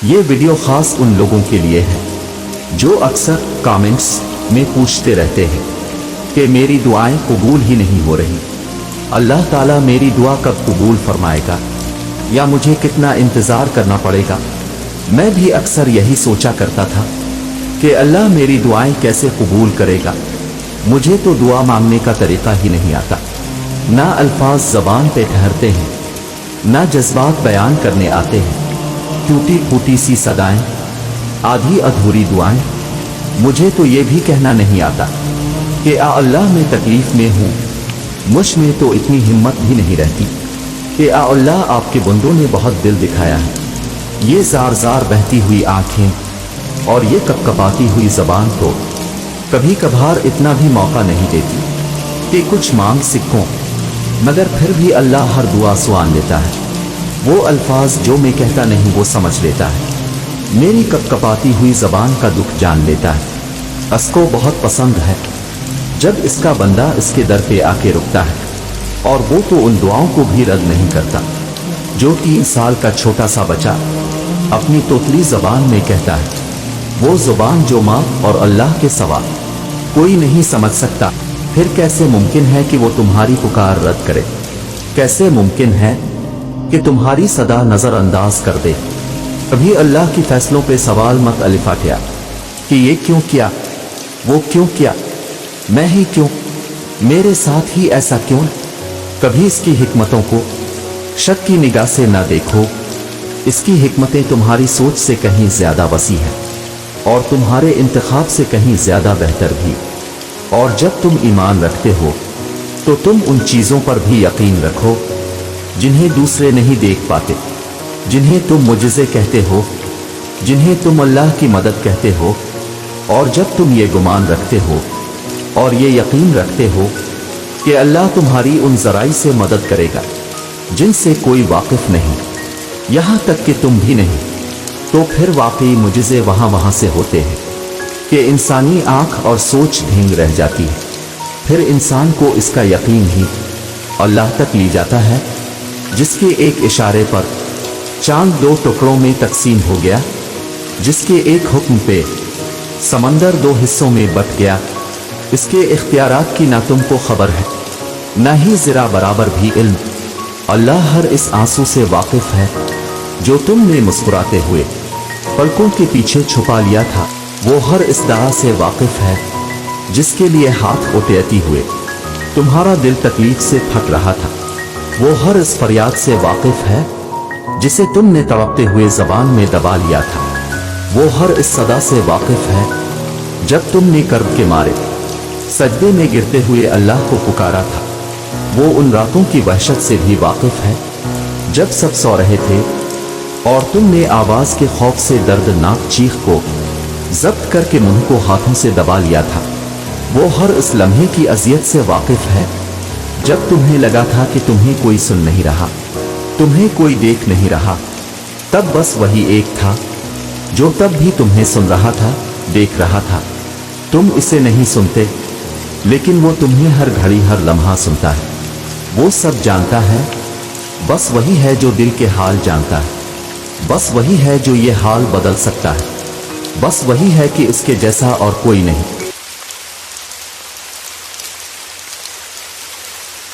یہ ویڈیو خاص ان لوگوں کے لیے ہے جو اکثر کامنٹس میں پوچھتے رہتے ہیں کہ میری دعائیں قبول ہی نہیں ہو رہی، اللہ تعالیٰ میری دعا کب قبول فرمائے گا یا مجھے کتنا انتظار کرنا پڑے گا۔ میں بھی اکثر یہی سوچا کرتا تھا کہ اللہ میری دعائیں کیسے قبول کرے گا، مجھے تو دعا مانگنے کا طریقہ ہی نہیں آتا، نہ الفاظ زبان پہ ٹھہرتے ہیں، نہ جذبات بیان کرنے آتے ہیں، ٹوٹی پھوٹی سی صدائیں، آدھی ادھوری دعائیں۔ مجھے تو یہ بھی کہنا نہیں آتا کہ اللہ میں تکلیف میں ہوں، مجھ میں تو اتنی ہمت بھی نہیں رہتی کہ اللہ آپ کے بندوں نے بہت دل دکھایا ہے۔ یہ زار زار بہتی ہوئی آنکھیں اور یہ کپکپاتی ہوئی زبان تو کبھی کبھار اتنا بھی موقع نہیں دیتی کہ کچھ مانگ سکوں، مگر پھر بھی اللہ ہر دعا سن لیتا ہے۔ وہ الفاظ جو میں کہتا نہیں وہ سمجھ لیتا ہے، میری کپکپاتی ہوئی زبان کا دکھ جان لیتا ہے۔ اس کو بہت پسند ہے جب اس کا بندہ اس کے در پہ آ کے رکتا ہے، اور وہ تو ان دعاؤں کو بھی رد نہیں کرتا جو 3 سال کا چھوٹا سا بچہ اپنی توتلی زبان میں کہتا ہے، وہ زبان جو ماں اور اللہ کے سوا کوئی نہیں سمجھ سکتا۔ پھر کیسے ممکن ہے کہ وہ تمہاری پکار رد کرے؟ کیسے ممکن ہے کہ تمہاری صدا نظر انداز کر دے؟ کبھی اللہ کی فیصلوں پہ سوال مت الفاٹیا کہ یہ کیوں کیا، وہ کیوں کیا، میں ہی کیوں، میرے ساتھ ہی ایسا کیوں؟ کبھی اس کی حکمتوں کو شک کی نگاہ سے نہ دیکھو، اس کی حکمتیں تمہاری سوچ سے کہیں زیادہ وسیع ہیں اور تمہارے انتخاب سے کہیں زیادہ بہتر بھی۔ اور جب تم ایمان رکھتے ہو تو تم ان چیزوں پر بھی یقین رکھو جنہیں دوسرے نہیں دیکھ پاتے، جنہیں تم معجزے کہتے ہو، جنہیں تم اللہ کی مدد کہتے ہو۔ اور جب تم یہ گمان رکھتے ہو اور یہ یقین رکھتے ہو کہ اللہ تمہاری ان ذرائع سے مدد کرے گا جن سے کوئی واقف نہیں، یہاں تک کہ تم بھی نہیں، تو پھر واقعی معجزے وہاں سے ہوتے ہیں کہ انسانی آنکھ اور سوچ دھینگ رہ جاتی ہے۔ پھر انسان کو اس کا یقین ہی اللہ تک لی جاتا ہے جس کے ایک اشارے پر چاند 2 ٹکڑوں میں تقسیم ہو گیا، جس کے ایک حکم پہ سمندر 2 حصوں میں بٹ گیا۔ اس کے اختیارات کی نہ تم کو خبر ہے، نہ ہی ذرا برابر بھی علم۔ اللہ ہر اس آنسو سے واقف ہے جو تم نے مسکراتے ہوئے پلکوں کے پیچھے چھپا لیا تھا، وہ ہر اس دعا سے واقف ہے جس کے لیے ہاتھ اٹیتی ہوئے تمہارا دل تکلیف سے پھٹ رہا تھا، وہ ہر اس فریاد سے واقف ہے جسے تم نے تڑپتے ہوئے زبان میں دبا لیا تھا، وہ ہر اس صدا سے واقف ہے جب تم نے کرب کے مارے سجدے میں گرتے ہوئے اللہ کو پکارا تھا، وہ ان راتوں کی وحشت سے بھی واقف ہے جب سب سو رہے تھے اور تم نے آواز کے خوف سے دردناک چیخ کو ضبط کر کے منہ کو ہاتھوں سے دبا لیا تھا، وہ ہر اس لمحے کی اذیت سے واقف ہے جب تمہیں لگا تھا کہ تمہیں کوئی سن نہیں رہا، تمہیں کوئی دیکھ نہیں رہا، تب بس وہی ایک تھا جو تب بھی تمہیں سن رہا تھا، دیکھ رہا تھا۔ تم اسے نہیں سنتے لیکن وہ تمہیں ہر گھڑی ہر لمحہ سنتا ہے، وہ سب جانتا ہے، بس وہی ہے جو دل کے حال جانتا ہے، بس وہی ہے جو یہ حال بدل سکتا ہے، بس وہی ہے کہ اس کے جیسا اور کوئی نہیں۔